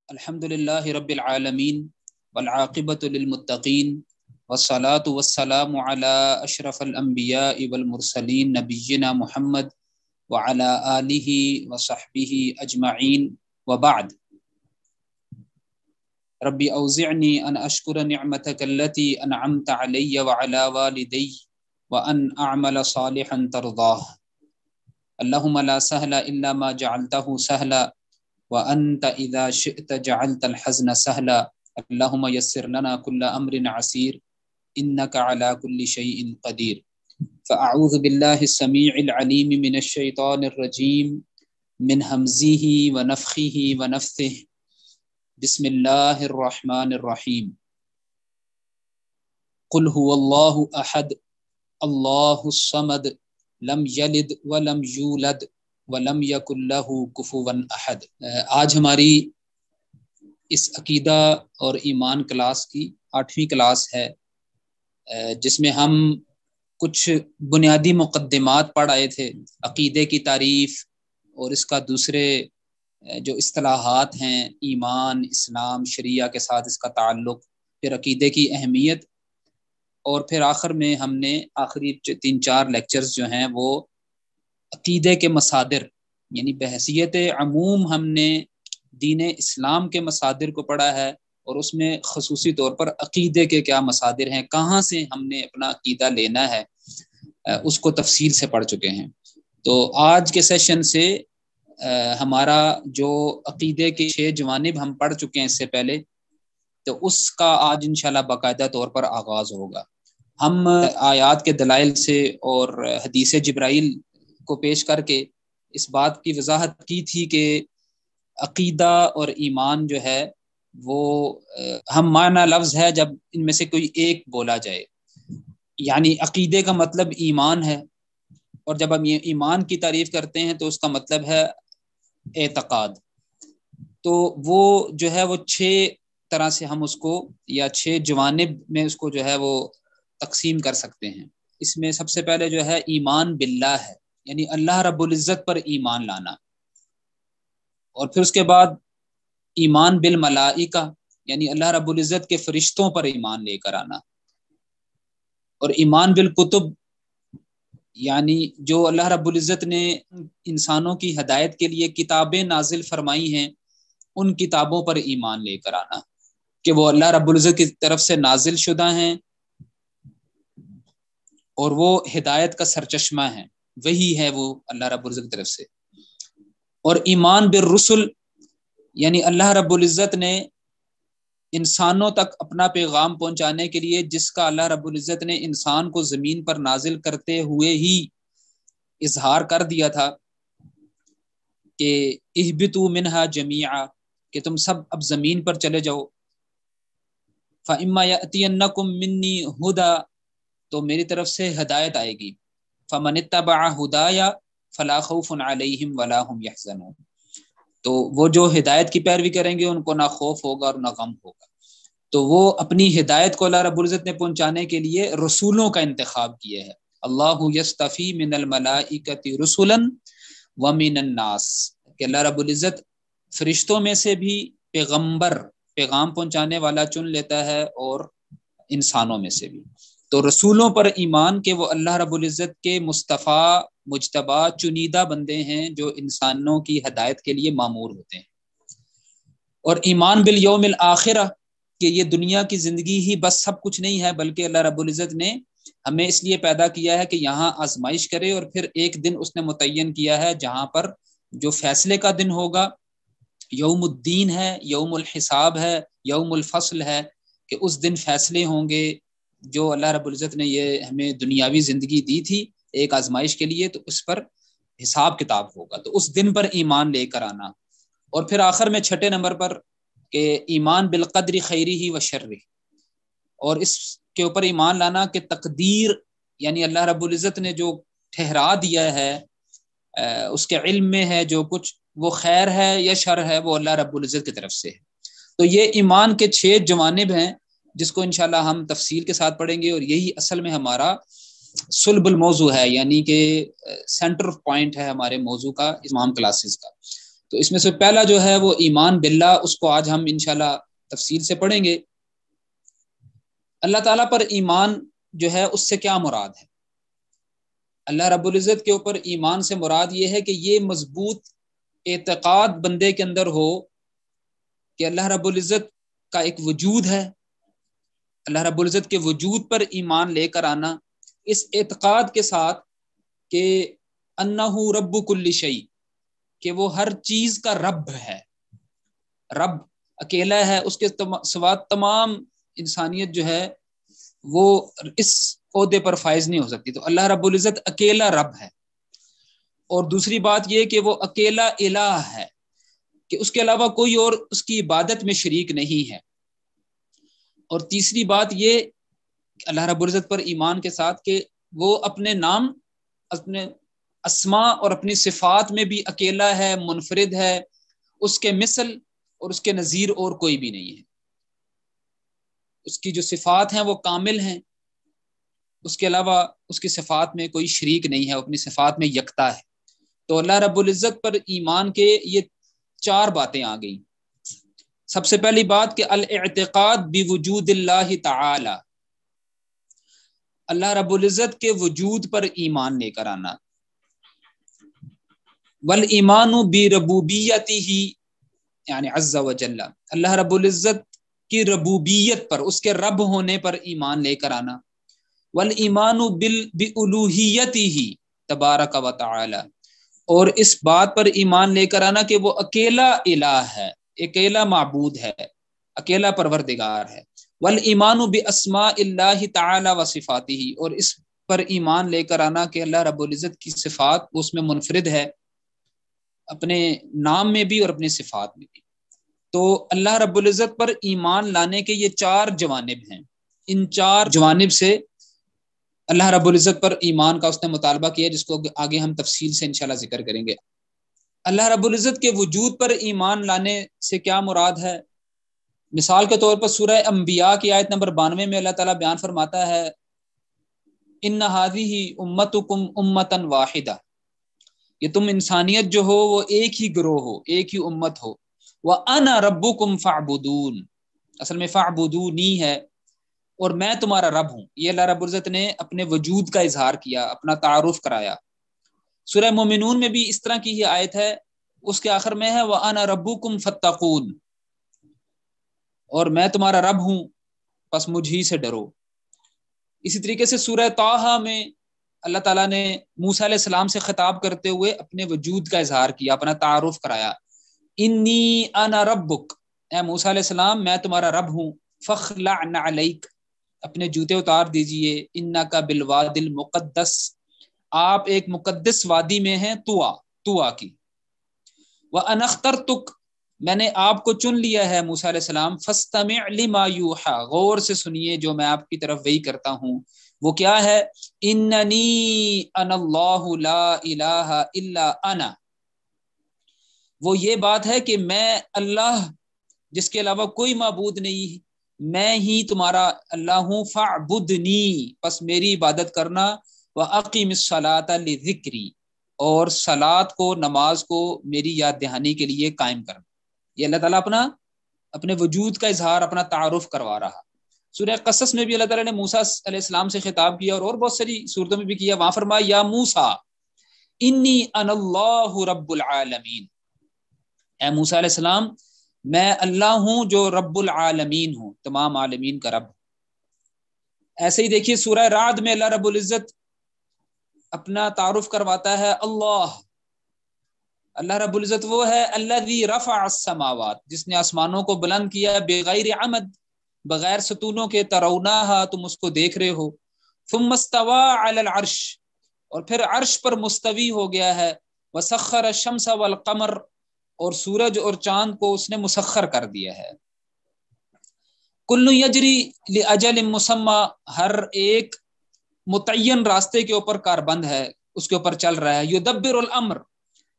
الحمدللہ رب العالمین والعاقبۃ للمتقین والصلاۃ والسلام علی اشرف الانبیاء والمرسلین نبینا محمد وعلی آلہ وصحبہ اجمعین وبعد رب اوزعنی ان اشکر نعمتک التی انعمت علی وعلی والدی وان اعمل صالحا ترضاہ اللہم لا سہل الا ما جعلتہ سہلا وأنت إذا شئت جعلت الحزن سهلا اللهم يسر لنا كل أمر عسير إنك على كل شيء قدير فأعوذ بالله السميع العليم من الشيطان الرجيم من همزه ونفخه ونفثه بسم الله الرحمن الرحيم قل هو الله أحد الله الصمد لم يلد ولم يولد وَلَمْ يَكُنْ لَهُ كُفُوًا أَحَدٌ۔ آج ہماری اس عقیدہ اور ایمان کلاس کی 8ویں کلاس ہے، جس میں ہم کچھ بنیادی مقدمات پڑھ آئے تھے، عقیدے کی تعریف اور اس کا دوسرے جو اصطلاحات ہیں، ایمان، اسلام، شریعہ کے ساتھ اس کا تعلق، پھر عقیدے کی اہمیت، اور پھر آخر میں ہم نے آخری 3-4 لیکچرز جو ہیں وہ عقیدے کے مصادر، یعنی بحیثیت عموم ہم نے دین اسلام کے مصادر کو پڑھا ہے، اور اس میں خصوصی طور پر عقیدے کے کیا مصادر ہیں، کہاں سے ہم نے اپنا عقیدہ لینا ہے، اس کو تفصیل سے پڑھ چکے ہیں۔ تو آج کے سیشن سے ہمارا جو عقیدے کے 6 جوانب ہم پڑھ چکے ہیں اس سے پہلے، تو اس کا آج انشاءاللہ باقاعدہ طور پر آغاز ہوگا۔ ہم آیات کے دلائل سے اور حدیث جبرائیل کو پیش کر کے اس بات کی وضاحت کی تھی کہ عقیدہ اور ایمان جو ہے وہ ہم معنی لفظ ہے جب ان میں سے کوئی ایک بولا جائے، یعنی عقیدے کا مطلب ایمان ہے، اور جب ہم یہ ایمان کی تعریف کرتے ہیں تو اس کا مطلب ہے اعتقاد۔ تو وہ جو ہے وہ 6 طرح سے ہم اس کو، یا 6 جوانب میں اس کو جو ہے وہ تقسیم کر سکتے ہیں۔ اس میں سب سے پہلے جو ہے ایمان باللہ ہے، یعنی اللہ رب العزت پر ایمان لانا، اور پھر اس کے بعد ایمان بالملائکہ، یعنی اللہ رب العزت کے فرشتوں پر ایمان لے کر آنا، اور ایمان بالکتب، یعنی جو اللہ رب العزت نے انسانوں کی ہدایت کے لیے کتابیں نازل فرمائی ہیں، ان کتابوں پر ایمان لے کر آنا کہ وہ اللہ رب العزت کی طرف سے نازل شدہ ہیں اور وہ ہدایت کا سرچشمہ ہیں، وہی ہے وہ اللہ رب العزت کی طرف سے۔ اور ایمان بالرسل، یعنی اللہ رب العزت نے انسانوں تک اپنا پیغام پہنچانے کے لیے جس کا اللہ رب العزت نے انسان کو زمین پر نازل کرتے ہوئے ہی اظہار کر دیا تھا کہ اہبطوا منہا جمیعا، کہ تم سب اب زمین پر چلے جاؤ، فإما یأتینکم منی ہدی، تو میری طرف سے ہدایت آئے گی، فمن اتبع ہدایا فلا خوف علیہم ولا هم یحزنون، تو وہ جو ہدایت کی پیروی کریں گے ان کو نہ خوف ہوگا اور نہ غم ہوگا۔ تو وہ اپنی ہدایت کو اللہ رب العزت نے پہنچانے کے لیے رسولوں کا انتخاب کیا ہے۔ اللہ یصطفی من الملائکۃ رسلا ومن الناس، کہ اللہ رب العزت فرشتوں میں سے بھی پیغمبر، پیغام پہنچانے والا چن لیتا ہے، اور انسانوں میں سے بھی۔ تو رسولوں پر ایمان کہ وہ اللہ رب العزت کے مصطفیٰ، مجتبی، چنیدہ بندے ہیں جو انسانوں کی ہدایت کے لیے مامور ہوتے ہیں۔ اور ایمان بالیوم الآخرہ، کہ یہ دنیا کی زندگی ہی بس سب کچھ نہیں ہے، بلکہ اللہ رب العزت نے ہمیں اس لیے پیدا کیا ہے کہ یہاں آزمائش کرے، اور پھر ایک دن اس نے متعین کیا ہے جہاں پر جو فیصلے کا دن ہوگا، یوم الدین ہے، یوم الحساب ہے، یوم الفصل ہے، کہ اس دن فیصلے ہوں گے۔ جو اللہ رب العزت نے یہ ہمیں دنیاوی زندگی دی تھی ایک آزمائش کے لیے، تو اس پر حساب کتاب ہوگا، تو اس دن پر ایمان لے کر آنا۔ اور پھر آخر میں 6 نمبر پر کہ ایمان بالقدر خیرہ و شرہ، اور اس کے اوپر ایمان لانا کہ تقدیر، یعنی اللہ رب العزت نے جو ٹھہرا دیا ہے، اس کے علم میں ہے جو کچھ، وہ خیر ہے یا شر ہے، وہ اللہ رب العزت کی طرف سے ہے۔ تو یہ ایمان کے 6 جوانب ہیں جس کو انشاءاللہ ہم تفصیل کے ساتھ پڑھیں گے، اور یہی اصل میں ہمارا صلب الموضوع ہے، یعنی کہ سینٹر پوائنٹ ہے ہمارے موضوع کا، امام کلاسز کا۔ تو اس میں سے پہلا جو ہے وہ ایمان باللہ، اس کو آج ہم انشاءاللہ تفصیل سے پڑھیں گے۔ اللہ تعالیٰ پر ایمان جو ہے اس سے کیا مراد ہے؟ اللہ رب العزت کے اوپر ایمان سے مراد یہ ہے کہ یہ مضبوط اعتقاد بندے کے اندر ہو کہ اللہ رب العزت کا ایک وجود ہے، اللہ رب العزت کے وجود پر ایمان لے کر آنا اس اعتقاد کے ساتھ کہ انہ رب کل شیء، کہ وہ ہر چیز کا رب ہے، رب اکیلا ہے، اس کے سوا تمام انسانیت جو ہے وہ اس عہدے پر فائز نہیں ہو سکتی۔ تو اللہ رب العزت اکیلا رب ہے۔ اور دوسری بات یہ کہ وہ اکیلا الہ ہے، کہ اس کے علاوہ کوئی اور اس کی عبادت میں شریک نہیں ہے۔ اور تیسری بات یہ اللہ رب العزت پر ایمان کے ساتھ کہ وہ اپنے نام، اپنے اسماء اور اپنی صفات میں بھی اکیلا ہے، منفرد ہے، اس کے مثل اور اس کے نظیر اور کوئی بھی نہیں ہے۔ اس کی جو صفات ہیں وہ کامل ہیں، اس کے علاوہ اس کی صفات میں کوئی شریک نہیں ہے، وہ اپنی صفات میں یکتا ہے۔ تو اللہ رب العزت پر ایمان کے یہ 4 باتیں آ گئیں۔ سب سے پہلی بات کہ الاعتقاد بوجود اللہ تعالی، اللہ رب العزت کے وجود پر ایمان لے کر آنا۔ والایمان بربوبیتہ، یعنی عز وجل، اللہ رب العزت کی ربوبیت پر، اس کے رب ہونے پر ایمان لے کر آنا۔ والایمان بالالوہیتہ تبارک و تعالی، اور اس بات پر ایمان لے کر آنا کہ وہ اکیلا الہ ہے، اکیلا معبود ہے، اکیلا پروردگار ہے۔ والایمان باسماء اللہ تعالی و صفاتہ، اور اس پر ایمان لے کر آنا کہ اللہ رب العزت کی صفات اس میں منفرد ہے، اپنے نام میں بھی اور اپنی صفات میں بھی۔ تو اللہ رب العزت پر ایمان لانے کے یہ 4 جوانب ہیں۔ ان 4 جوانب سے اللہ رب العزت پر ایمان کا اس نے مطالبہ کیا، جس کو آگے ہم تفصیل سے انشاءاللہ ذکر کریں گے۔ اللہ رب العزت کے وجود پر ایمان لانے سے کیا مراد ہے؟ مثال کے طور پر سورہ انبیاء کی آیت نمبر 92 میں اللہ تعالیٰ بیان فرماتا ہے ان ھذہ امتکم امۃ واحدہ، کہ تم انسانیت جو ہو وہ ایک ہی گروہ ہو، ایک ہی امت ہو۔ وَأَنَا رَبُّكُمْ فَاعْبُدُونِ، اصل میں فَاعْبُدُونِی ہے، اور میں تمہارا رب ہوں۔ یہ اللہ رب العزت نے اپنے وجود کا اظہار کیا، اپنا تعارف کرایا۔ سورہ مومنون میں بھی اس طرح کی ہی آیت ہے، اس کے آخر میں ہے وَأَنَا رَبُّكُمْ فَاتَّقُونِ، اور میں تمہارا رب ہوں پس مجھ ہی سے ڈرو۔ اسی طریقے سے سورہ طٰہٰ میں اللہ تعالیٰ نے موسیٰ علیہ السلام سے خطاب کرتے ہوئے اپنے وجود کا اظہار کیا، اپنا تعارف کرایا۔ انی انا ربک، اے موسیٰ علیہ السلام میں تمہارا رب ہوں۔ فاخلع نعلیک، اپنے جوتے اتار دیجئے۔ انک بالوادی المقدس، آپ ایک مقدس وادی میں ہیں، طوا کی۔ وانا اخترتک، میں نے آپ کو چن لیا ہے موسیٰ علیہ السلام۔ فاستمع لما یوحی، غور سے سنیے جو میں آپ کی طرف وحی کرتا ہوں۔ وہ کیا ہے؟ اننی انا اللہ لا الہ الا انا، وہ یہ بات ہے کہ میں اللہ جس کے علاوہ کوئی معبود نہیں، میں ہی تمہارا اللہ ہوں۔ فاعبدنی، پس میری عبادت کرنا۔ واقیم الصلاۃ لذکری، اور صلاۃ کو، نماز کو میری یاد دہانی کے لیے قائم کرنا۔ یہ اللہ تعالیٰ اپنے وجود کا اظہار، اپنا تعارف کروا رہا۔ سورہ قصص میں بھی اللہ تعالیٰ نے موسیٰ علیہ السلام سے خطاب کیا، اور بہت ساری صورتوں میں بھی کیا۔ وہاں فرمایا یا موسیٰ انی انا اللہ رب العالمین، اے موسیٰ علیہ السلام میں اللہ ہوں جو رب العالمین ہوں، تمام عالمین کا رب۔ ایسے ہی دیکھیے سورہ رعد میں اللہ رب العزت اپنا تعارف کرواتا ہے اللہ رب العزت وہ ہے الذی رفع السماوات، جس نے آسمانوں کو بلند کیا، بغیر عمد، بغیر ستونوں کے، تروناہا، تم اس کو دیکھ رہے ہو۔ ثم استوى علی العرش، اور پھر عرش پر مستوی ہو گیا ہے۔ وسخر الشمس والقمر، اور سورج اور چاند کو اس نے مسخر کر دیا ہے۔ کل یجری لاجل مسمی، ہر ایک متعین راستے کے اوپر کاربند ہے، اس کے اوپر چل رہا ہے۔ یدبر الامر،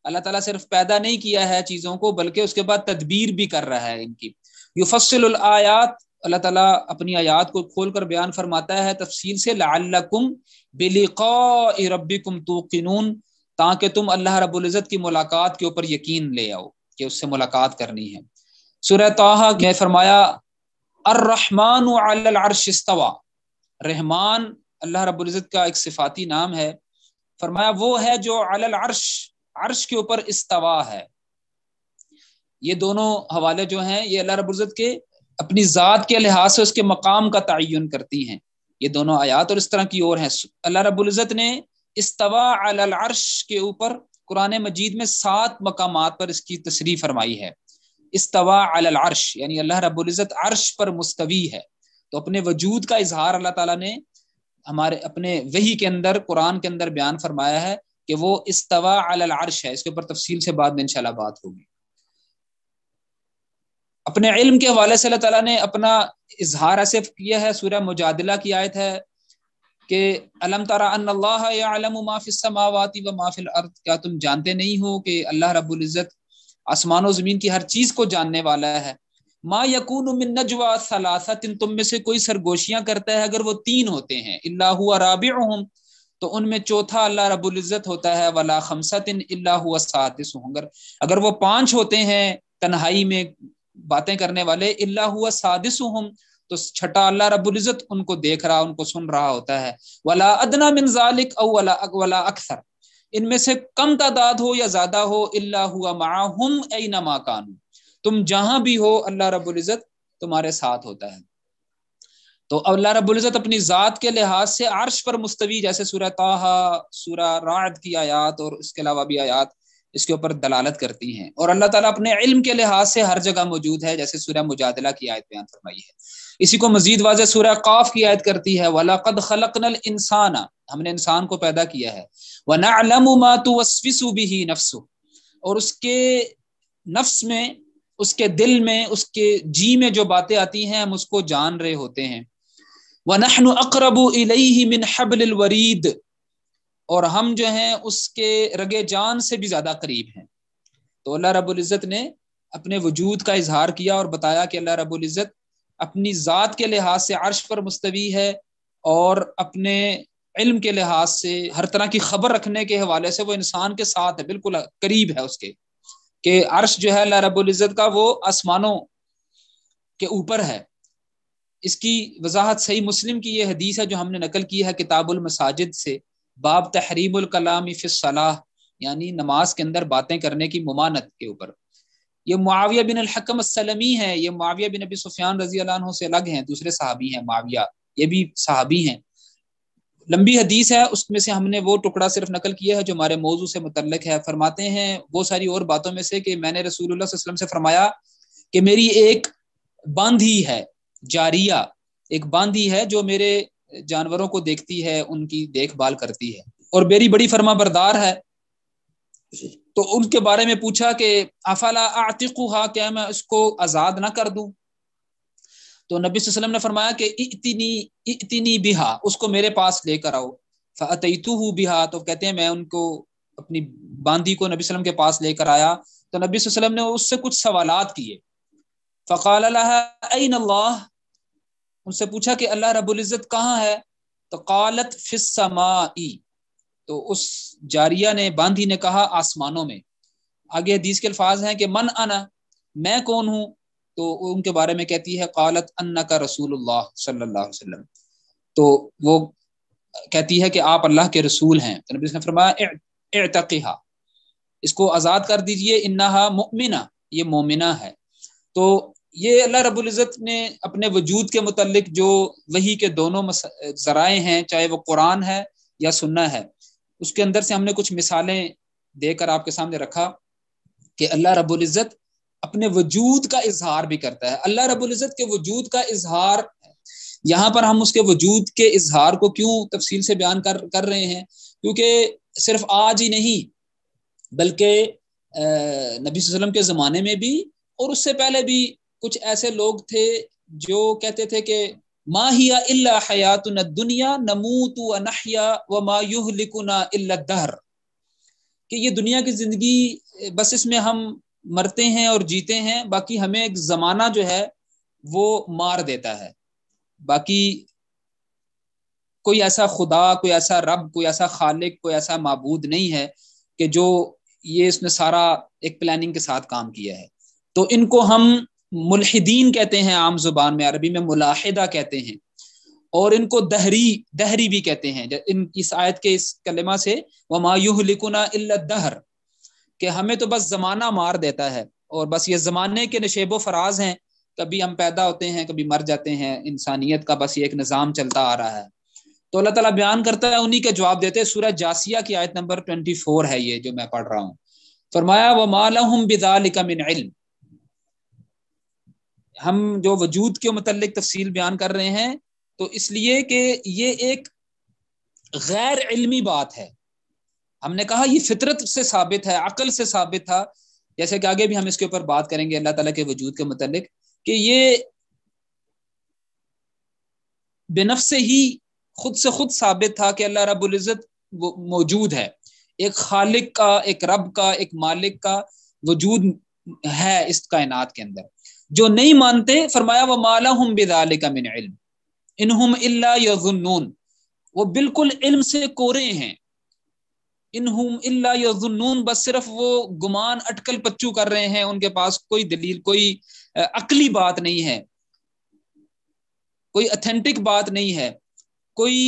اللہ تعالیٰ صرف پیدا نہیں کیا ہے چیزوں کو، بلکہ اس کے بعد تدبیر بھی کر رہا ہے ان کی۔ یفصل الآیات، اللہ تعالیٰ اپنی آیات کو کھول کر بیان فرماتا ہے تفصیل سے۔ لعلکم بلقاء ربکم توقنون، تاکہ تم اللہ رب العزت کی ملاقات کے اوپر یقین لے آؤ۔ کہ اس سے ملاقات کرنی ہے۔ سورہ طٰہٰ میں فرمایا الرحمن علی العرش استوى، رحمان اللہ رب العزت کا ایک صفاتی نام ہے، فرمایا وہ ہے جو علی العرش، عرش کے اوپر استوا ہے۔ یہ دونوں حوالے جو ہیں یہ اللہ رب العزت کے اپنی ذات کے لحاظ سے اس کے مقام کا تعین کرتی ہیں، یہ دونوں آیات، اور اس طرح کی اور ہیں۔ اللہ رب العزت نے استوا علی العرش کے اوپر قرآن مجید میں 7 مقامات پر اس کی تصریح فرمائی ہے۔ استوا علی العرش یعنی اللہ رب العزت عرش پر مستوی ہے، تو اپنے وجود کا اظہار اللہ تعالیٰ نے ہمارے اپنے وحی کے اندر، قرآن کے اندر بیان فرمایا ہے کہ وہ استوا علی العرش ہے۔ اس کے اوپر تفصیل سے بعد میں انشاءاللہ بات ہوگی۔ اپنے علم کے حوالے سے اللہ تعالیٰ نے اپنا اظہار ایسے کیا ہے، سورہ مجادلہ کی آیت ہے کہ الم تر ان اللہ یعلم ما فی السماوات و ما فی الارض، کیا تم جانتے نہیں ہو کہ اللہ رب العزت آسمان و زمین کی ہر چیز کو جاننے والا ہے۔ ما یکون من نجوى ثلاثۃ، تم میں سے کوئی سرگوشیاں کرتا ہے اگر وہ 3 ہوتے ہیں، الا هو رابعهم، تو ان میں چوتھا اللہ رب العزت ہوتا ہے، ولا خمسۃ الا هو سادسهم، اگر وہ 5 ہوتے ہیں تنہائی میں باتیں کرنے والے، الا هو سادسهم، تو چھٹا اللہ رب العزت ان کو دیکھ رہا، ان کو سن رہا ہوتا ہے، ولا ادنى من ذلك او ولا اکثر، ان میں سے کم تعداد ہو یا زیادہ ہو، الا هو معهم اينما كانوا، تم جہاں بھی ہو اللہ رب العزت تمہارے ساتھ ہوتا ہے۔ تو اللہ رب العزت اپنی ذات کے لحاظ سے عرش پر مستوی، جیسے سورہ طٰہٰ، سورہ رعد کی آیات اور اس کے علاوہ بھی آیات اس کے اوپر دلالت کرتی ہیں، اور اللہ تعالیٰ اپنے علم کے لحاظ سے ہر جگہ موجود ہے، جیسے سورہ مجادلہ کی آیت بیان فرمائی ہے۔ اسی کو مزید واضح سورہ قاف کی آیت کرتی ہے، وَلَقَدْ خَلَقْنَا الْإِنسَانَ، ہم نے انسان کو پیدا کیا ہے، وَنَعْلَمُ مَا تُوَسْوِسُ بِهِ نَفْسُهُ، اور اس کے نفس میں، اس کے دل میں، اس کے جی میں جو باتیں آتی ہیں ہم اس کو جان رہے ہوتے ہیں۔ وَنَحْنُ أَقْرَبُ إِلَيْهِ مِنْ حَبْلِ الْوَرِيدِ، اور ہم جو ہیں اس کے رگے جان سے بھی زیادہ قریب ہیں۔ تو اللہ رب العزت نے اپنے وجود کا اظہار کیا اور بتایا کہ اللہ رب العزت اپنی ذات کے لحاظ سے عرش پر مستوی ہے، اور اپنے علم کے لحاظ سے ہر طرح کی خبر رکھنے کے حوالے سے وہ انسان کے ساتھ ہے، بالکل قریب ہے اس کے، کہ عرش جو ہے اللہ رب العزت کا وہ آسمانوں کے اوپر ہے۔ اس کی وضاحت صحیح مسلم کی یہ حدیث ہے جو ہم نے نقل کی ہے کتاب المساجد سے، باب تحریم الکلام فی الصلاۃ، یعنی نماز کے اندر باتیں کرنے کی ممانعت کے اوپر۔ یہ معاویہ بن الحکم السلمی ہے، یہ معاویہ بن ابی سفیان رضی اللہ عنہ سے الگ ہیں، دوسرے صحابی ہیں معاویہ، یہ بھی صحابی ہیں۔ لمبی حدیث ہے، اس میں سے ہم نے وہ ٹکڑا صرف نقل کیا ہے جو ہمارے موضوع سے متعلق ہے۔ فرماتے ہیں وہ ساری اور باتوں میں سے کہ میں نے رسول اللہ صلی اللہ علیہ وسلم سے فرمایا کہ میری ایک باندھی ہے، جاریہ، ایک باندھی ہے جو میرے جانوروں کو دیکھتی ہے، ان کی دیکھ بھال کرتی ہے، اور میری بڑی فرما بردار ہے۔ تو ان کے بارے میں پوچھا کہ افلا اعتقها، کیا میں اس کو آزاد نہ کر دوں؟ تو نبی صلی اللہ علیہ وسلم نے فرمایا کہ ائتنی بہا، اس کو میرے پاس لے کر آؤ۔ فاتیتہ بہا، تو کہتے ہیں میں ان کو، اپنی باندھی کو نبی صلی اللہ علیہ وسلم کے پاس لے کر آیا، تو نبی صلی اللہ علیہ وسلم نے اس سے کچھ سوالات کیے۔ فقال لها این اللہ، ان سے پوچھا کہ اللہ رب العزت کہاں ہے؟ تو قالت فی السماء، تو اس جاریہ نے، باندھی نے کہا آسمانوں میں۔ آگے حدیث کے الفاظ ہیں کہ من انا، میں کون ہوں؟ تو ان کے بارے میں کہتی ہے قالت انک رسول اللہ صلی اللہ علیہ وسلم، تو وہ کہتی ہے کہ آپ اللہ کے رسول ہیں۔ تو نبی نے فرمایا اعتقھا، اس کو آزاد کر دیجئے، انہا مؤمنہ، یہ مومنہ ہے۔ تو یہ اللہ رب العزت نے اپنے وجود کے متعلق جو وحی کے دونوں ذرائع ہیں، چاہے وہ قرآن ہے یا سنہ ہے، اس کے اندر سے ہم نے کچھ مثالیں دے کر آپ کے سامنے رکھا کہ اللہ رب العزت اپنے وجود کا اظہار بھی کرتا ہے۔ اللہ رب العزت کے وجود کا اظہار، یہاں پر ہم اس کے وجود کے اظہار کو کیوں تفصیل سے بیان کر رہے ہیں؟ کیونکہ صرف آج ہی نہیں بلکہ نبی صلی اللہ علیہ وسلم کے زمانے میں بھی اور اس سے پہلے بھی کچھ ایسے لوگ تھے جو کہتے تھے کہ ما ہی الا حیاتنا الدنیا نموت ونحیا وما یہلکنا الا الدہر، کہ یہ دنیا کی زندگی بس اس میں ہم مرتے ہیں اور جیتے ہیں، باقی ہمیں ایک زمانہ جو ہے وہ مار دیتا ہے۔ باقی کوئی ایسا خدا، کوئی ایسا رب، کوئی ایسا خالق، کوئی ایسا معبود نہیں ہے کہ جو یہ اس نے سارا ایک پلاننگ کے ساتھ کام کیا ہے. تو ان کو ہم ملحدین کہتے ہیں عام زبان میں، عربی میں ملاحدہ کہتے ہیں، اور ان کو دہری بھی کہتے ہیں. ان اس آیت کے اس کلمہ سے وما یہلکنا الا الدہر، کہ ہمیں تو بس زمانہ مار دیتا ہے، اور بس یہ زمانے کے نشیب و فراز ہیں، کبھی ہم پیدا ہوتے ہیں کبھی مر جاتے ہیں، انسانیت کا بس یہ ایک نظام چلتا آ رہا ہے. تو اللہ تعالیٰ بیان کرتا ہے، انہی کے جواب دیتے ہیں. سورہ جاسیہ کی آیت نمبر 24 ہے یہ جو میں پڑھ رہا ہوں. فرمایا وما لهم بذلک من علم. ہم جو وجود کے متعلق تفصیل بیان کر رہے ہیں تو اس لیے کہ یہ ایک غیر علمی بات ہے. ہم نے کہا یہ فطرت سے ثابت ہے، عقل سے ثابت تھا، جیسے کہ آگے بھی ہم اس کے اوپر بات کریں گے اللہ تعالیٰ کے وجود کے متعلق، کہ یہ بنفس ہی خود سے خود ثابت تھا کہ اللہ رب العزت موجود ہے. ایک خالق کا، ایک رب کا، ایک مالک کا وجود ہے اس کائنات کے اندر. جو نہیں مانتے، فرمایا وما لهم بذلک من علم انہم الا یظنون، وہ بالکل علم سے کورے ہیں. انہم الا یظنون، بس صرف وہ گمان اٹکل پچو کر رہے ہیں، ان کے پاس کوئی دلیل، کوئی عقلی بات نہیں ہے، کوئی اتھینٹک بات نہیں ہے، کوئی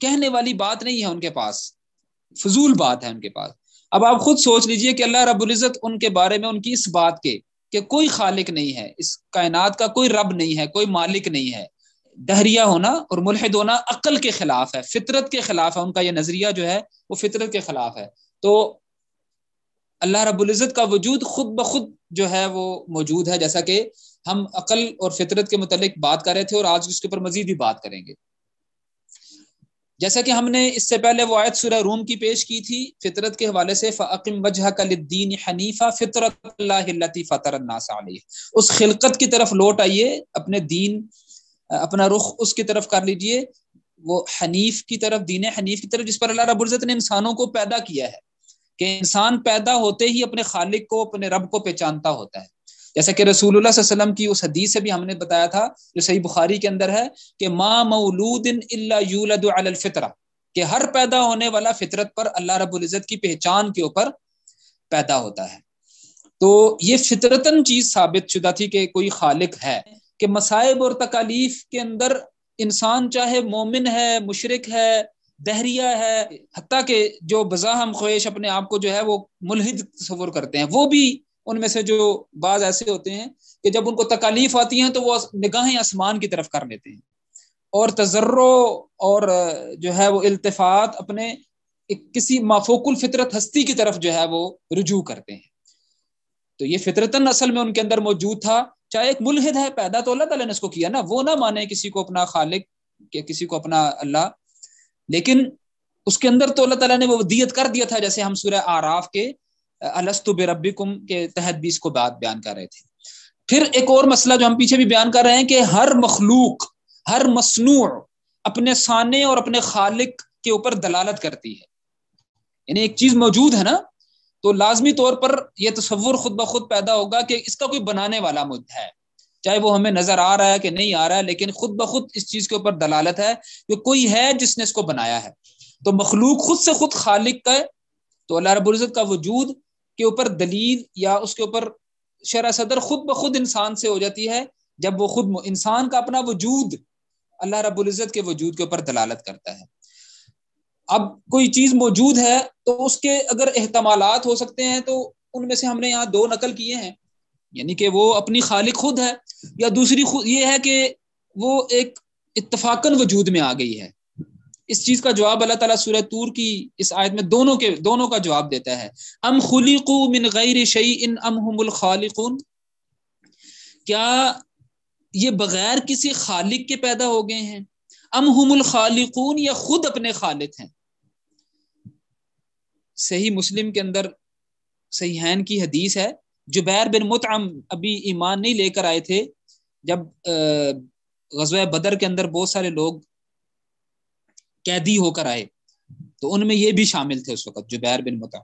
کہنے والی بات نہیں ہے ان کے پاس، فضول بات ہے ان کے پاس. اب آپ خود سوچ لیجئے کہ اللہ رب العزت ان کے بارے میں ان کی اس بات کے کہ کوئی خالق نہیں ہے، اس کائنات کا کوئی رب نہیں ہے، کوئی مالک نہیں ہے. دہریہ ہونا اور ملحد ہونا عقل کے خلاف ہے، فطرت کے خلاف ہے. ان کا یہ نظریہ جو ہے وہ فطرت کے خلاف ہے. تو اللہ رب العزت کا وجود خود بخود جو ہے وہ موجود ہے، جیسا کہ ہم عقل اور فطرت کے متعلق بات کر رہے تھے، اور آج اس کے اوپر مزید بھی بات کریں گے. جیسا کہ ہم نے اس سے پہلے وہ آیت سورہ روم کی پیش کی تھی فطرت کے حوالے سے، فَأَقِمْ وَجْهَكَ لِلدِّينِ حَنِيفًا فِطْرَتَ اللَّهِ الَّتِي فَطَرَ النَّاسَ عَلَيْهَا. اس خلقت کی طرف لوٹ آئیے، اپنے دین، اپنا رخ اس کی طرف کر لیجئے، وہ حنیف کی طرف، دین حنیف کی طرف، جس پر اللہ رب العزت نے انسانوں کو پیدا کیا ہے، کہ انسان پیدا ہوتے ہی اپنے خالق کو، اپنے رب کو پہچانتا ہوتا ہے. جیسا کہ رسول اللہ صلی اللہ علیہ وسلم کی اس حدیث سے بھی ہم نے بتایا تھا جو صحیح بخاری کے اندر ہے کہ ما مولود الا یولد علی الفطرہ، کہ ہر پیدا ہونے والا فطرت پر، اللہ رب العزت کی پہچان کے اوپر پیدا ہوتا ہے. تو یہ فطرتاً چیز ثابت شدہ تھی کہ کوئی خالق ہے، کہ مصائب اور تکالیف کے اندر انسان چاہے مومن ہے، مشرک ہے، دہریہ ہے، حتیٰ کہ جو بظاہم خواہش اپنے آپ کو جو ہے وہ ملحد تصور کرتے ہیں، وہ بھی ان میں سے جو بعض ایسے ہوتے ہیں کہ جب ان کو تکالیف آتی ہیں تو وہ نگاہیں آسمان کی طرف کر لیتے ہیں، اور تضرع اور جو ہے وہ التفات اپنے کسی مافوق الفطرت ہستی کی طرف جو ہے وہ رجوع کرتے ہیں. تو یہ فطرتاً اصل میں ان کے اندر موجود تھا. چاہے ایک ملحد ہے، پیدا تو اللہ تعالیٰ نے اس کو کیا نا، وہ نہ مانے کسی کو اپنا خالق کہ کسی کو اپنا اللہ، لیکن اس کے اندر تو اللہ تعالیٰ نے وہ ودیت کر دیا تھا، جیسے ہم سورہ اعراف کے الست بربکم کے تحت بھی اس کو بات بیان کر رہے تھے. پھر ایک اور مسئلہ جو ہم پیچھے بھی بیان کر رہے ہیں کہ ہر مخلوق، ہر مصنوع اپنے صانع اور اپنے خالق کے اوپر دلالت کرتی ہے. یعنی ایک چیز موجود ہے نا، تو لازمی طور پر یہ تصور خود بخود پیدا ہوگا کہ اس کا کوئی بنانے والا ہے، چاہے وہ ہمیں نظر آ رہا ہے کہ نہیں آ رہا ہے، لیکن خود بخود اس چیز کے اوپر دلالت ہے کہ کوئی ہے جس نے اس کو بنایا ہے. تو مخلوق خود سے خود خالق کا ہے، تو اللہ رب العزت کا وجود کے اوپر دلیل یا اس کے اوپر شرح صدر خود بخود انسان سے ہو جاتی ہے جب وہ خود انسان کا اپنا وجود اللہ رب العزت کے وجود کے اوپر دلالت کرتا ہے. اب کوئی چیز موجود ہے تو اس کے اگر احتمالات ہو سکتے ہیں، تو ان میں سے ہم نے یہاں 2 نقل کیے ہیں، یعنی کہ وہ اپنی خالق خود ہے، یا دوسری خود یہ ہے کہ وہ ایک اتفاقاً وجود میں آ گئی ہے. اس چیز کا جواب اللہ تعالیٰ سورہ طور کی اس آیت میں دونوں کا جواب دیتا ہے. ام خلقوا من غیر شیء ام هم الخالقون، کیا یہ بغیر کسی خالق کے پیدا ہو گئے ہیں، ام هم الخالقون، یا خود اپنے خالق ہیں. صحیح مسلم کے اندر صحیحین کی حدیث ہے، جبیر بن مطعم ابھی ایمان نہیں لے کر آئے تھے، جب غزوہ بدر کے اندر بہت سارے لوگ قیدی ہو کر آئے، تو ان میں یہ بھی شامل تھے اس وقت، جبیر بن مطعم.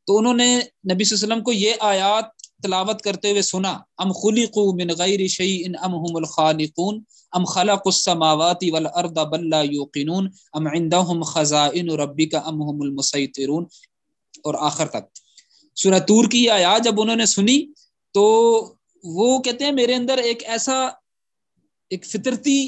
تو انہوں نے نبی صلی اللہ علیہ وسلم کو یہ آیات تلاوت کرتے ہوئے سنا، ام خلقوا من غیر شیء ام هم الخالقون ام خلقوا السماوات والارض بل لا یوقنون ام عندهم خزائن ربک ام هم المسیطرون، اور آخر تک. سورہ طور کی آیات جب انہوں نے سنی تو وہ کہتے ہیں میرے اندر ایک ایسا ایک فطرتی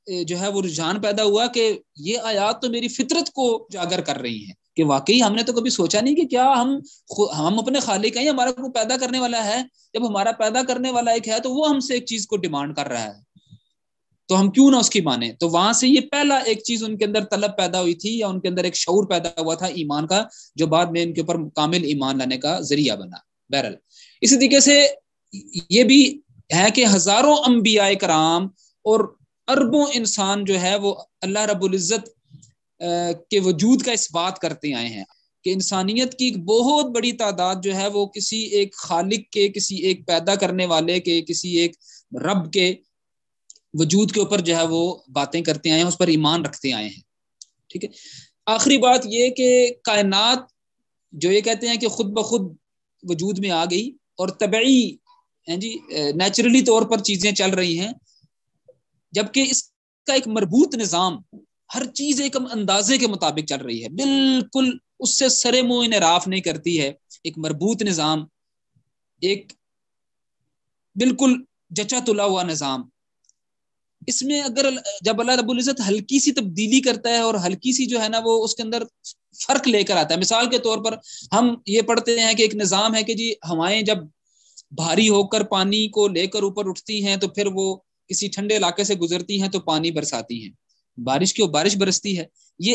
جو ہے وہ رجحان پیدا ہوا کہ یہ آیات تو میری فطرت کو اجاگر کر رہی ہیں کہ واقعی ہم نے تو کبھی سوچا نہیں کہ کیا ہم اپنے خالق ہیں، ہمارا کو پیدا کرنے والا ہے. جب ہمارا پیدا کرنے والا ایک ہے تو وہ ہم سے ایک چیز کو ڈیمانڈ کر رہا ہے تو ہم کیوں نہ اس کی مانیں. تو وہاں سے یہ پہلا ایک چیز ان کے اندر طلب پیدا ہوئی تھی یا ان کے اندر ایک شعور پیدا ہوا تھا ایمان کا، جو بعد میں ان کے اوپر کامل ایمان لانے کا ذریعہ بنا. بہرحال اسی طریقے سے یہ بھی ہے کہ ہزاروں انبیاء کرام اور اربوں انسان جو ہے وہ اللہ رب العزت کے وجود کا اس بات کرتے آئے ہیں کہ انسانیت کی ایک بہت بڑی تعداد جو ہے وہ کسی ایک خالق کے، کسی ایک پیدا کرنے والے کے، کسی ایک رب کے وجود کے اوپر جو ہے وہ باتیں کرتے آئے ہیں، اس پر ایمان رکھتے آئے ہیں. ٹھیک ہے. آخری بات یہ کہ کائنات جو یہ کہتے ہیں کہ خود بخود وجود میں آ گئی اور طبعی نیچرلی طور پر چیزیں چل رہی ہیں، جبکہ اس کا ایک مربوط نظام، ہر چیز ایک اندازے کے مطابق چل رہی ہے، بالکل اس سے سرے منہ انحراف نہیں کرتی ہے. ایک مربوط نظام، ایک بالکل جچا تلا ہوا نظام. اس میں اگر جب اللہ رب العزت ہلکی سی تبدیلی کرتا ہے اور ہلکی سی جو ہے نا وہ اس کے اندر فرق لے کر آتا ہے. مثال کے طور پر ہم یہ پڑھتے ہیں کہ ایک نظام ہے کہ جی ہوائیں جب بھاری ہو کر پانی کو لے کر اوپر اٹھتی ہیں تو پھر وہ کسی ٹھنڈے علاقے سے گزرتی ہیں تو پانی برساتی ہیں، بارش برستی ہے. یہ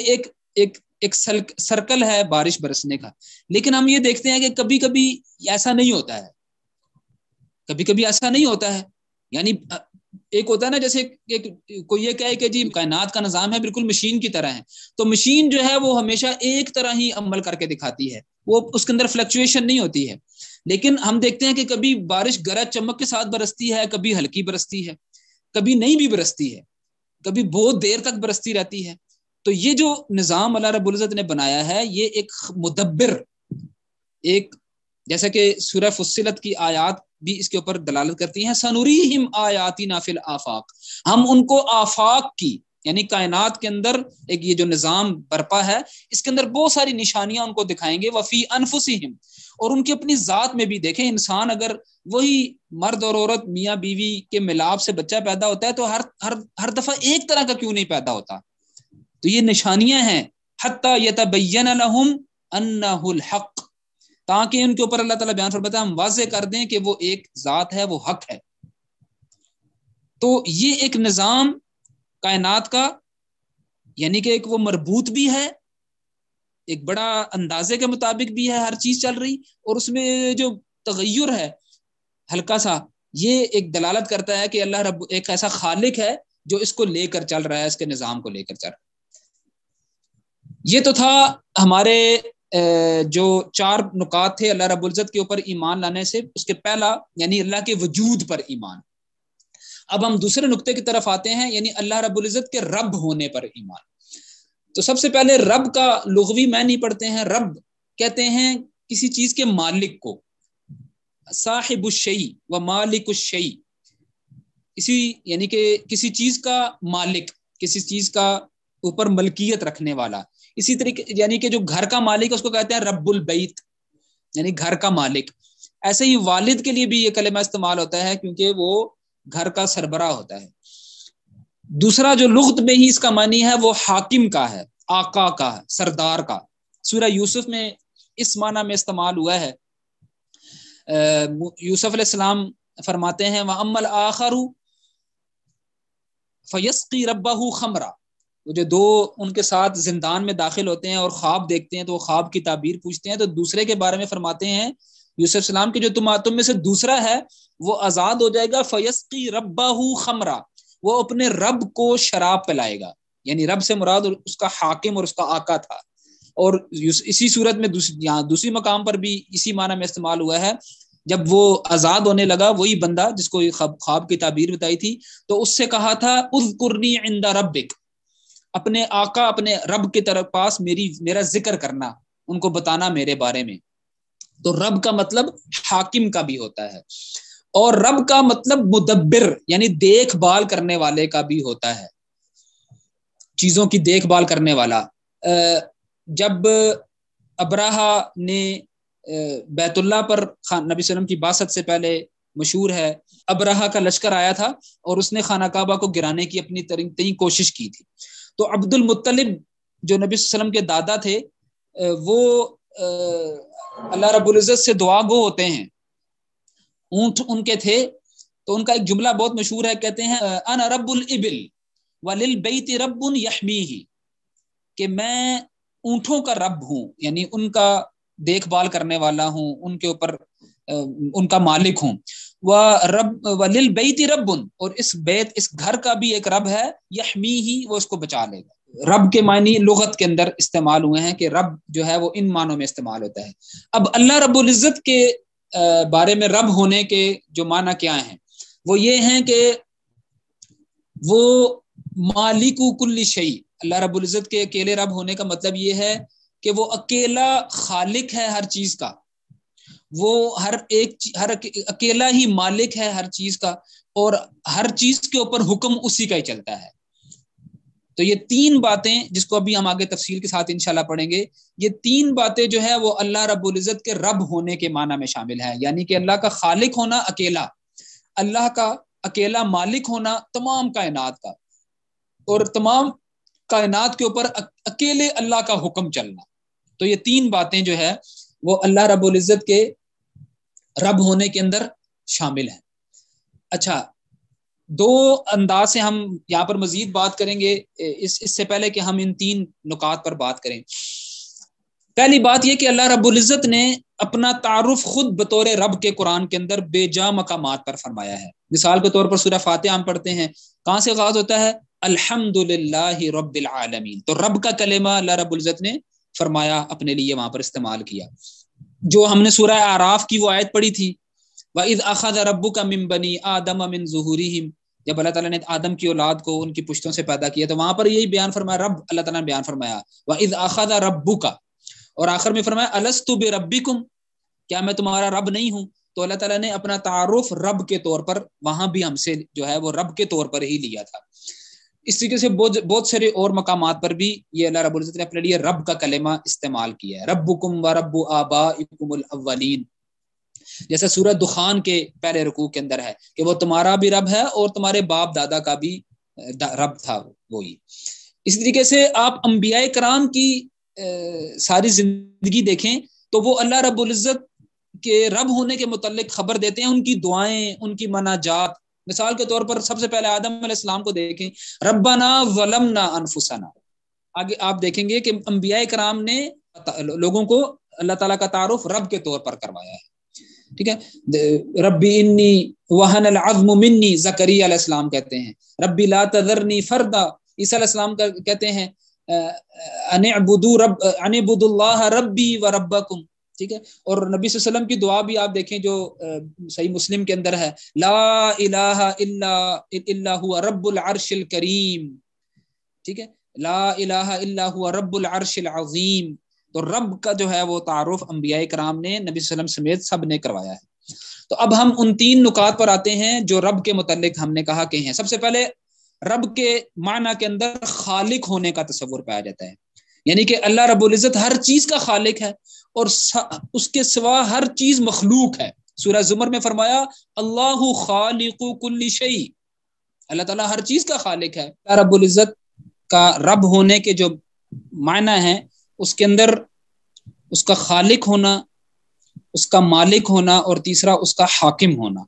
ایک سرکل ہے بارش برسنے کا. لیکن ہم یہ دیکھتے ہیں کہ کبھی کبھی ایسا نہیں ہوتا ہے، کبھی کبھی ایسا نہیں ہوتا ہے. یعنی ایک ہوتا ہے نا جیسے کوئی یہ کہے کہ جی کائنات کا نظام ہے بالکل مشین کی طرح ہے، تو مشین جو ہے وہ ہمیشہ ایک طرح ہی عمل کر کے دکھاتی ہے، وہ اس کے اندر فلکچویشن نہیں ہوتی ہے. لیکن ہم دیکھتے ہیں کہ کبھی بارش گرج چمک کے ساتھ برستی ہے، کبھی ہلکی برستی ہے، کبھی نہیں بھی برستی ہے، کبھی بہت دیر تک برستی رہتی ہے. تو یہ جو نظام اللہ رب العزت نے بنایا ہے یہ ایک مدبر، ایک جیسا کہ سورہ فصلت کی آیات بھی اس کے اوپر دلالت کرتی ہیں، سنوریہم آیاتنا فی الآفاق، ہم ان کو آفاق کی یعنی کائنات کے اندر ایک یہ جو نظام برپا ہے اس کے اندر بہت ساری نشانیاں ان کو دکھائیں گے. وفی انفسہم، اور ان کی اپنی ذات میں بھی. دیکھیں انسان اگر وہی مرد اور عورت میاں بیوی کے ملاپ سے بچہ پیدا ہوتا ہے تو ہر دفعہ ایک طرح کا کیوں نہیں پیدا ہوتا؟ تو یہ نشانیاں ہیں. حتی یتبین لہم انہ الحق، تاکہ ان کے اوپر اللہ تعالیٰ بیان فرماتا ہے ہم واضح کر دیں کہ وہ ایک ذات ہے، وہ حق ہے. تو یہ ایک نظام کائنات کا یعنی کہ ایک وہ مربوط بھی ہے، ایک بڑا اندازے کے مطابق بھی ہے ہر چیز چل رہی، اور اس میں جو تغیر ہے ہلکا سا، یہ ایک دلالت کرتا ہے کہ اللہ رب ایک ایسا خالق ہے جو اس کو لے کر چل رہا ہے، اس کے نظام کو لے کر چل رہا ہے. یہ تو تھا ہمارے جو 4 نکات تھے اللہ رب العزت کے اوپر ایمان لانے سے. اس کے پہلا یعنی اللہ کے وجود پر ایمان. اب ہم دوسرے نقطے کی طرف آتے ہیں یعنی اللہ رب العزت کے رب ہونے پر ایمان. تو سب سے پہلے رب کا لغوی معنی پڑھتے ہیں. رب کہتے ہیں کسی چیز کے مالک کو، صاحب الشیء و مالک الشیء، اسی یعنی کہ کسی چیز کا مالک، کسی چیز کا اوپر ملکیت رکھنے والا. اسی طریقے یعنی کہ جو گھر کا مالک اس کو کہتے ہیں رب البیت یعنی گھر کا مالک. ایسے ہی والد کے لیے بھی یہ کلمہ استعمال ہوتا ہے کیونکہ وہ گھر کا سربراہ ہوتا ہے. دوسرا جو لغت میں ہی اس کا معنی ہے وہ حاکم کا ہے، آقا کا، سردار کا. سورہ یوسف میں اس معنی میں استعمال ہوا ہے. یوسف علیہ السلام فرماتے ہیں وَأَمَّا الْآخَرُ فَيَسْقِي رَبَّهُ خَمْرًا. وہ جو 2 ان کے ساتھ زندان میں داخل ہوتے ہیں اور خواب دیکھتے ہیں تو وہ خواب کی تعبیر پوچھتے ہیں، تو دوسرے کے بارے میں فرماتے ہیں یوسف السلام کہ جو تم میں سے دوسرا ہے وہ آزاد ہو جائے گا. فَيَسْقِي رَبَّهُ خَمْرًا، وہ اپنے رب کو شراب پلائے گا. یعنی رب سے مراد اس کا حاکم اور اس کا آقا تھا. اور اسی صورت میں دوسری مقام پر بھی اسی معنی میں استعمال ہوا ہے. جب وہ آزاد ہونے لگا وہی بندہ جس کو خواب کی تعبیر بتائی تھی تو اس سے کہا تھا اذکرنی عند ربک، اپنے آقا اپنے رب کے طرف پاس میرا ذکر کرنا، ان کو بتانا میرے بارے میں. تو رب کا مطلب حاکم کا بھی ہوتا ہے اور رب کا مطلب مدبر یعنی دیکھ بھال کرنے والے کا بھی ہوتا ہے، چیزوں کی دیکھ بھال کرنے والا. جب ابراہا نے بیت اللہ پر نبی صلی اللہ علیہ وسلم کی بعثت سے پہلے مشہور ہے، ابرہہ کا لشکر آیا تھا اور اس نے خانہ کعبہ کو گرانے کی اپنی تئیں کوشش کی تھی. تو عبد المطلب جو نبی صلی اللہ علیہ وسلم کے دادا تھے وہ اللہ رب العزت سے دعا گو ہوتے ہیں، اونٹ ان کے تھے. تو ان کا ایک جملہ بہت مشہور ہے، کہتے ہیں انا رب الابل وللبیت رب یحمیہ، کہ میں اونٹوں کا رب ہوں، یعنی ان کا دیکھ بھال کرنے والا ہوں، ان کے اوپر ان کا مالک ہوں. وَلِلْبَيْتِ رَبٌ، اور اس بیت اس گھر کا بھی ایک رب ہے، یحمیہ، وہ اس کو بچا لے گا. رب کے معنی لغت کے اندر استعمال ہوئے ہیں کہ رب جو ہے وہ ان معنوں میں استعمال ہوتا ہے. اب اللہ رب العزت کے بارے میں رب ہونے کے جو معنی کیا ہیں، وہ یہ ہیں کہ وہ مالک کل شیء. اللہ رب العزت کے اکیلے رب ہونے کا مطلب یہ ہے کہ وہ اکیلا خالق ہے ہر چیز کا، وہ ہر اکیلا ہی مالک ہے ہر چیز کا، اور ہر چیز کے اوپر حکم اسی کا ہی چلتا ہے. تو یہ تین باتیں جس کو ابھی ہم آگے تفصیل کے ساتھ انشاءاللہ پڑھیں گے، یہ تین باتیں جو ہے وہ اللہ رب العزت کے رب ہونے کے معنی میں شامل ہے. یعنی کہ اللہ کا خالق ہونا اکیلا، اللہ کا اکیلا مالک ہونا تمام کائنات کا، اور تمام کائنات کے اوپر اکیلے اللہ کا حکم چلنا. تو یہ تین باتیں جو ہے وہ اللہ رب العزت کے رب ہونے کے اندر شامل ہیں. اچھا، دو انداز سے ہم یہاں پر مزید بات کریں گے اس سے پہلے کہ ہم ان تین نکات پر بات کریں. پہلی بات یہ کہ اللہ رب العزت نے اپنا تعارف خود بطور رب کے قرآن کے اندر بے جا مقامات پر فرمایا ہے. مثال کے طور پر سورہ فاتحہ ہم پڑھتے ہیں، کہاں سے آغاز ہوتا ہے؟ الحمدللہ رب العالمین. تو رب کا کلمہ اللہ رب العزت نے فرمایا، اپنے لیے وہاں پر استعمال کیا. جو ہم نے سورہ اعراف کی وہ آیت پڑھی تھی، وَإِذْ أَخَذَ رَبُّكَ مِن بَنِي آدَمَ مِن ظُهُورِهِمْ، جب اللہ تعالیٰ نے آدم کی اولاد کو ان کی پشتوں سے پیدا کیا، تو وہاں پر یہی بیان فرمایا، رب اللہ تعالیٰ نے بیان فرمایا وَإِذْ أَخَذَ رَبُّكَ، اور آخر میں فرمایا أَلَسْتُ بِرَبِّكُمْ، کیا میں تمہارا رب نہیں ہوں؟ تو اللہ تعالیٰ نے اپنا تعارف رب کے طور پر وہاں بھی ہم سے جو ہے وہ رب کے طور پر ہی لیا تھا. اس طریقے سے بہت سارے اور مقامات پر بھی یہ اللہ رب العزت نے اپنے لیے رب کا کلمہ استعمال کیا ہے. ربکم و رب آبائکم الاولین، جیسے سورہ دخان کے پہلے رکوع کے اندر ہے کہ وہ تمہارا بھی رب ہے اور تمہارے باپ دادا کا بھی رب تھا وہی. اس طریقے سے آپ انبیاء کرام کی ساری زندگی دیکھیں تو وہ اللہ رب العزت کے رب ہونے کے متعلق خبر دیتے ہیں، ان کی دعائیں، ان کی مناجات. مثال کے طور پر سب سے پہلے آدم علیہ السلام کو دیکھیں، ربنا ظلمنا انفسنا. آگے آپ دیکھیں گے کہ انبیاء کرام نے لوگوں کو اللہ تعالیٰ کا تعارف رب کے طور پر کروایا ہے. ٹھیک ہے، ربی انی وہن العظم منی، زکریا علیہ السلام کہتے ہیں ربی لا تذرنی فردا. عیسیٰ علیہ السلام کہتے ہیں ان اعبدوا اللہ ربی و ربکم. ٹھیک ہے، اور نبی صلی اللہ علیہ وسلم کی دعا بھی آپ دیکھیں جو صحیح مسلم کے اندر ہے، لا الہ الا هو رب العرش الکریم. ٹھیک ہے، لا الہ الا هو رب العرش العظیم. تو رب کا جو ہے وہ تعارف انبیاء کرام نے نبی صلی اللہ علیہ وسلم سمیت سب نے کروایا ہے. تو اب ہم ان تین نکات پر آتے ہیں جو رب کے متعلق ہم نے کہا کہ ہیں. سب سے پہلے رب کے معنی کے اندر خالق ہونے کا تصور پایا جاتا ہے، یعنی کہ اللہ رب العزت ہر چیز کا خالق ہے اور اس کے سوا ہر چیز مخلوق ہے. سورہ زمر میں فرمایا اللہ خالق کل شیء، اللہ تعالیٰ ہر چیز کا خالق ہے. اللہ رب العزت کا رب ہونے کے جو معنی ہیں اس کے اندر اس کا خالق ہونا، اس کا مالک ہونا، اور تیسرا اس کا حاکم ہونا.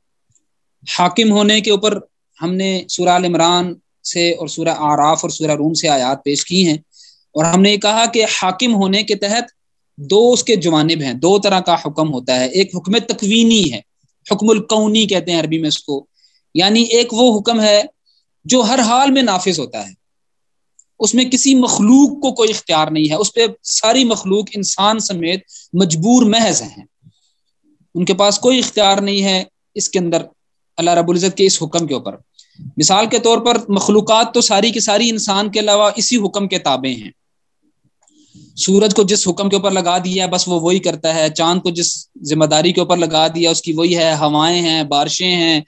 حاکم ہونے کے اوپر ہم نے سورہ آل عمران سے اور سورہ اعراف اور سورہ روم سے آیات پیش کی ہیں، اور ہم نے کہا کہ حاکم ہونے کے تحت دو اس کے جوانب ہیں، دو طرح کا حکم ہوتا ہے. ایک حکم تکوینی ہے، حکم الکونی کہتے ہیں عربی میں اس کو، یعنی ایک وہ حکم ہے جو ہر حال میں نافذ ہوتا ہے، اس میں کسی مخلوق کو کوئی اختیار نہیں ہے، اس پہ ساری مخلوق انسان سمیت مجبور محض ہیں، ان کے پاس کوئی اختیار نہیں ہے اس کے اندر اللہ رب العزت کے اس حکم کے اوپر. مثال کے طور پر مخلوقات تو ساری کی ساری انسان کے علاوہ اسی حکم کے تابع ہیں. سورج کو جس حکم کے اوپر لگا دیا بس وہ وہی کرتا ہے، چاند کو جس ذمہ داری کے اوپر لگا دیا اس کی وہی ہے، ہوائیں ہیں، بارشیں ہیں،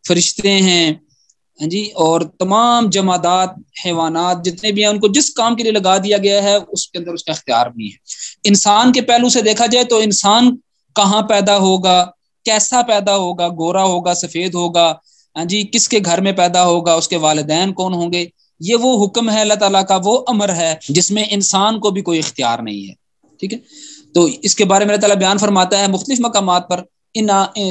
فرشتے ہیں جی، اور تمام جمادات، حیوانات جتنے بھی ہیں ان کو جس کام کے لیے لگا دیا گیا ہے اس کے اندر اس کا اختیار نہیں ہے. انسان کے پہلو سے دیکھا جائے تو انسان کہاں پیدا ہوگا، کیسا پیدا ہوگا، گورا ہوگا، سفید ہوگا، ہاں جی، کس کے گھر میں پیدا ہوگا، اس کے والدین کون ہوں گے، یہ وہ حکم ہے اللہ تعالیٰ کا، وہ امر ہے جس میں انسان کو بھی کوئی اختیار نہیں ہے. ٹھیک ہے، تو اس کے بارے میں اللہ تعالیٰ بیان فرماتا ہے مختلف مقامات پر.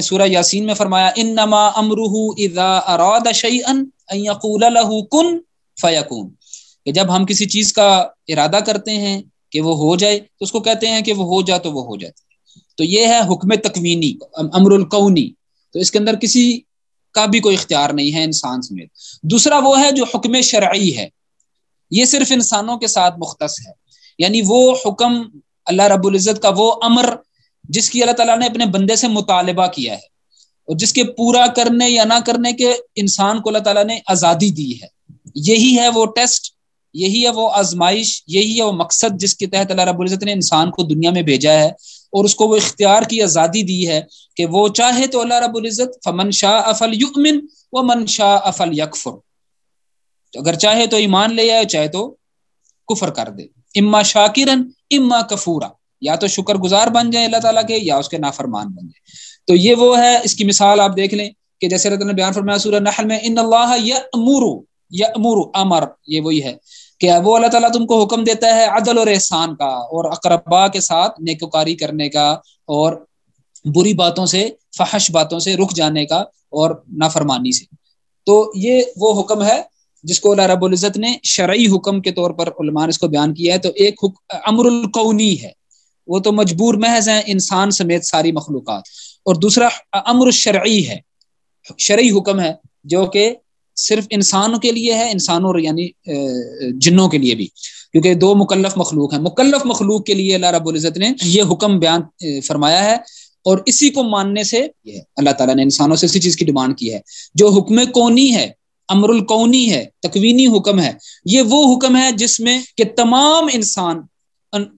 سورہ یاسین میں فرمایا انما امرہ اذا اراد شیئا ان یقول له کن فیکون، کہ جب ہم کسی چیز کا ارادہ کرتے ہیں کہ وہ ہو جائے تو اس کو کہتے ہیں کہ وہ ہو جا تو وہ ہو جاتی ہے. تو یہ ہے حکم تکوینی، امر الکونی، تو اس کے اندر کسی کا بھی کوئی اختیار نہیں ہے انسان سمیت. دوسرا وہ ہے جو حکم شرعی ہے، یہ صرف انسانوں کے ساتھ مختص ہے، یعنی وہ حکم اللہ رب العزت کا، وہ امر جس کی اللہ تعالیٰ نے اپنے بندے سے مطالبہ کیا ہے اور جس کے پورا کرنے یا نہ کرنے کے انسان کو اللہ تعالیٰ نے آزادی دی ہے. یہی ہے وہ ٹیسٹ، یہی ہے وہ آزمائش، یہی ہے وہ مقصد جس کے تحت اللہ رب العزت نے انسان کو دنیا میں بھیجا ہے اور اس کو وہ اختیار کی آزادی دی ہے کہ وہ چاہے تو اللہ رب العزت فمن شاء فلیؤمن ومن شاء فلیکفر، اگر چاہے تو ایمان لے آئے، چاہے تو کفر کر دے، اما شاکرن اما کفورا، یا تو شکر گزار بن جائے اللہ تعالیٰ کے یا اس کے نافرمان بن جائے. تو یہ وہ ہے، اس کی مثال آپ دیکھ لیں کہ جیسے اللہ تعالیٰ نے بیان فرمایا سورہ نحل میں ان اللہ یأمر امر، یہ وہی ہے کہ وہ اللہ تعالیٰ تم کو حکم دیتا ہے عدل اور احسان کا اور اقربا کے ساتھ نیکوکاری کرنے کا اور بری باتوں سے، فحش باتوں سے رک جانے کا اور نافرمانی سے. تو یہ وہ حکم ہے جس کو اللہ رب العزت نے شرعی حکم کے طور پر علماء نے اس کو بیان کیا ہے. تو ایک امر الکونی ہے، وہ تو مجبور محض ہیں انسان سمیت ساری مخلوقات، اور دوسرا امر الشرعی ہے، شرعی حکم ہے جو کہ صرف انسانوں کے لیے ہے، انسانوں یعنی جنوں کے لیے بھی، کیونکہ دو مکلف مخلوق ہیں. مکلف مخلوق کے لیے اللہ رب العزت نے یہ حکم بیان فرمایا ہے اور اسی کو ماننے سے یہ اللہ تعالیٰ نے انسانوں سے اسی چیز کی ڈیمانڈ کی ہے. جو حکم کونی ہے، امر الکونی ہے، تکوینی حکم ہے، یہ وہ حکم ہے جس میں کہ تمام انسان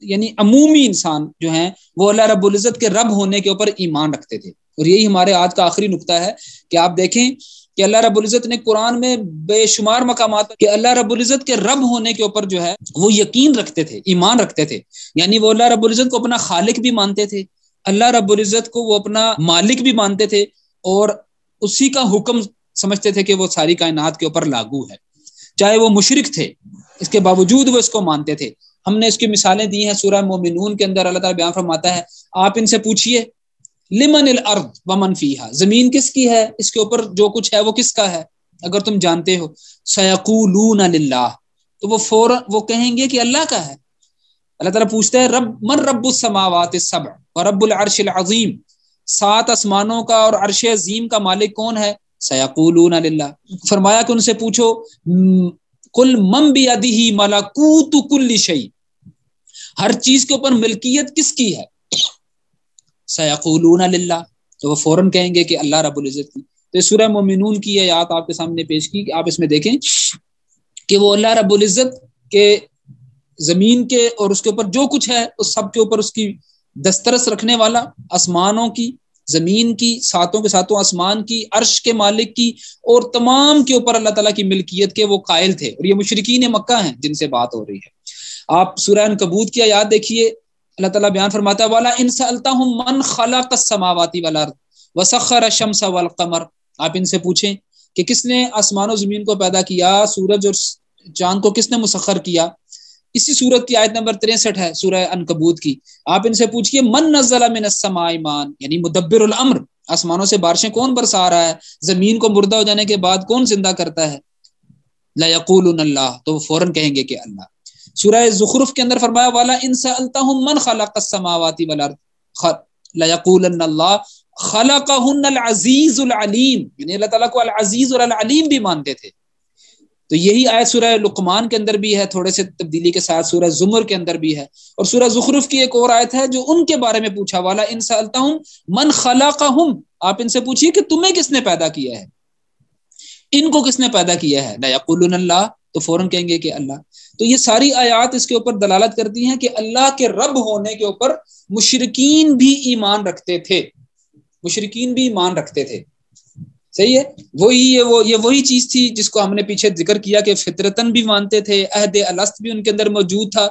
یعنی عمومی انسان جو ہیں وہ اللہ رب العزت کے رب ہونے کے اوپر ایمان رکھتے تھے. اور یہی ہمارے آج کا آخری نقطہ ہے کہ آپ دیکھیں کہ اللہ رب العزت نے قرآن میں بے شمار مقامات کہ اللہ رب العزت کے رب ہونے کے اوپر جو ہے وہ یقین رکھتے تھے، ایمان رکھتے تھے، یعنی وہ اللہ رب العزت کو اپنا خالق بھی مانتے تھے، اللہ رب العزت کو وہ اپنا مالک بھی مانتے تھے اور اسی کا حکم سمجھتے تھے کہ وہ ساری کائنات کے اوپر لاگو ہے. چاہے وہ مشرک تھے، اس کے باوجود وہ اس کو مانتے تھے. ہم نے اس کی مثالیں دی ہیں سورہ مومنون کے اندر. اللہ تعالیٰ بیان فرماتا ہے آپ ان سے پوچھئے لمن الارض ومن فیہا، زمین کس کی ہے، اس کے اوپر جو کچھ ہے وہ کس کا ہے، اگر تم جانتے ہو. سیقولون للہ، تو وہ فوراً وہ کہیں گے کہ اللہ کا ہے. اللہ تعالیٰ پوچھتا ہے من رب السماوات السبع ورب العرش العظیم، 7 آسمانوں کا اور عرش عظیم کا مالک کون ہے؟ سیقولون للہ. فرمایا کہ ان سے پوچھو قل من بیدہ ملکوت کل شیء، ہر چیز کے اوپر ملکیت کس کی ہے؟ سیقولون للہ، تو وہ فوراً کہیں گے کہ اللہ رب العزت کی. تو سورہ مومنون کی آیات آپ کے سامنے پیش کی کہ آپ اس میں دیکھیں کہ وہ اللہ رب العزت کے زمین کے اور اس کے اوپر جو کچھ ہے اس سب کے اوپر اس کی دسترس رکھنے والا، آسمانوں کی، زمین کی، 7 کے 7 آسمان کی، عرش کے مالک کی، اور تمام کے اوپر اللہ تعالیٰ کی ملکیت کے وہ قائل تھے. اور یہ مشرکین مکہ ہیں جن سے بات ہو رہی ہے. آپ سورہ عنکبوت کی آیات دیکھیے، اللہ تعالیٰ بیان فرماتا ہے وَلَا إِن سَأَلْتَهُم مَّن خَلَقَ السَّمَاوَاتِ وَالْأَرْضَ وَسَخَّرَ الشَّمْسَ وَالْقَمَرَ، آپ ان سے پوچھیں کہ کس نے آسمان و زمین کو پیدا کیا، سورج اور چاند کو کس نے مسخر کیا. اسی سورت کی آیت نمبر 63 ہے سورہ عنکبوت کی. آپ ان سے پوچھئے من نزل من السماء ماء، یعنی مدبر الامر، آسمانوں سے بارشیں کون برسا رہا ہے، زمین کو مردہ ہو جانے کے بعد کون زندہ کرتا ہے؟ لَيَقُولُنَ اللَّهُ، تو وہ فوراً کہیں گے کہ اللہ. سورہ زخرف کے اندر فرمایا وَلَا إِن سَأَلْتَهُم مَّن خَلَقَ السَّمَاوَاتِ وَالْأَرْضَ لَيَقُولَنَّ اللَّهُ خَلَقَهُنَّ الْعَزِيزُ الْعَلِيمُ، یعنی اللہ تعالیٰ کو العزیز اور العلیم بھی مانتے تھے. تو یہی آیت سورہ لقمان کے اندر بھی ہے، تھوڑے سے تبدیلی کے ساتھ سورہ زمر کے اندر بھی ہے، اور سورہ زخرف کی ایک اور آیت ہے جو ان کے بارے میں پوچھا والا ان سألتہم من خلقہم، آپ ان سے پوچھیے کہ تمہیں کس نے پیدا کیا ہے، ان کو کس نے پیدا کیا ہے. لا یقولون اللہ، تو فوراً کہیں گے کہ اللہ. تو یہ ساری آیات اس کے اوپر دلالت کرتی ہیں کہ اللہ کے رب ہونے کے اوپر مشرکین بھی ایمان رکھتے تھے، مشرکین بھی ایمان رکھتے تھے. صحیح ہے، یہ وہی چیز تھی جس کو ہم نے پیچھے ذکر کیا کہ فطرتاً بھی مانتے تھے، عہد الست بھی ان کے اندر موجود تھا.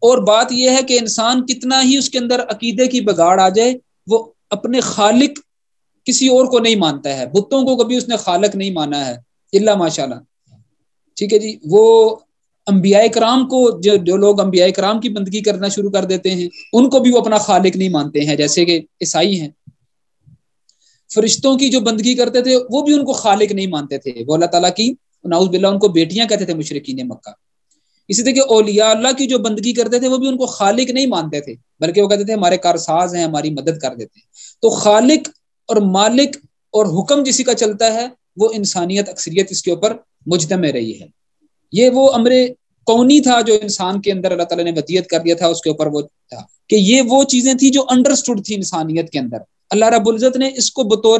اور بات یہ ہے کہ انسان کتنا ہی اس کے اندر عقیدے کی بگاڑ آ جائے، وہ اپنے خالق کسی اور کو نہیں مانتا ہے، بتوں کو کبھی اس نے خالق نہیں مانا ہے الا ماشاءاللہ، ٹھیک ہے جی۔ وہ انبیاء کرام کو جو لوگ انبیاء کرام کی بندگی کرنا شروع کر دیتے ہیں ان کو بھی وہ اپنا خالق نہیں مانتے ہیں، جیسے کہ عیسائی ہیں۔ فرشتوں کی جو بندگی کرتے تھے وہ بھی ان کو خالق نہیں مانتے تھے، وہ اللہ تعالیٰ کی نعوذ باللہ ان کو بیٹیاں کہتے تھے مشرکین مکہ۔ اسی طرح کہ اولیاء اللہ کی جو بندگی کرتے تھے وہ بھی ان کو خالق نہیں مانتے تھے، بلکہ وہ کہتے تھے ہمارے کارساز ہیں، ہماری مدد کر دیتے ہیں۔ تو خالق اور مالک اور حکم جسی کا چلتا ہے وہ انسانیت اکثریت اس کے اوپر مجتمع رہی ہے۔ یہ وہ امر کونی تھا جو انسان کے اندر اللہ تعالیٰ نے ودیت کر دیا تھا، اس کے اوپر وہ تھا کہ یہ وہ چیزیں تھیں جو انڈرسٹوڈ تھی انسانیت کے اندر۔ اللہ رب العزت نے اس کو بطور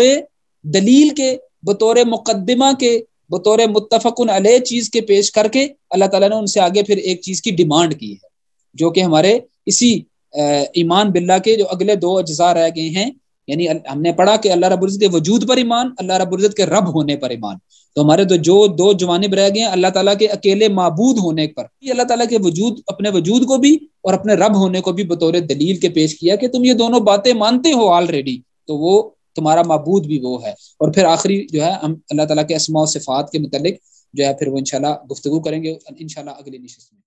دلیل کے، بطور مقدمہ کے، بطور متفق علیہ چیز کے پیش کر کے اللہ تعالیٰ نے ان سے آگے پھر ایک چیز کی ڈیمانڈ کی ہے، جو کہ ہمارے اسی ایمان باللہ کے جو اگلے دو اجزاء رہ گئے ہیں، یعنی ہم نے پڑھا کہ اللہ رب العزت کے وجود پر ایمان، اللہ رب العزت کے رب ہونے پر ایمان۔ تو ہمارے جو دو جوانب رہ گئے ہیں اللہ تعالیٰ کے اکیلے معبود ہونے پر، اللہ تعالیٰ کے وجود، اپنے وجود کو بھی اور اپنے رب ہونے کو بھی بطور دلیل کے پیش کیا کہ تم یہ دونوں باتیں مانتے ہو آلریڈی، تو وہ تمہارا معبود بھی وہ ہے۔ اور پھر آخری جو ہے ہم اللہ تعالیٰ کے اسماء و صفات کے متعلق جو ہے پھر وہ انشاءاللہ گفتگو کریں گے انشاءاللہ اگلی نشست میں۔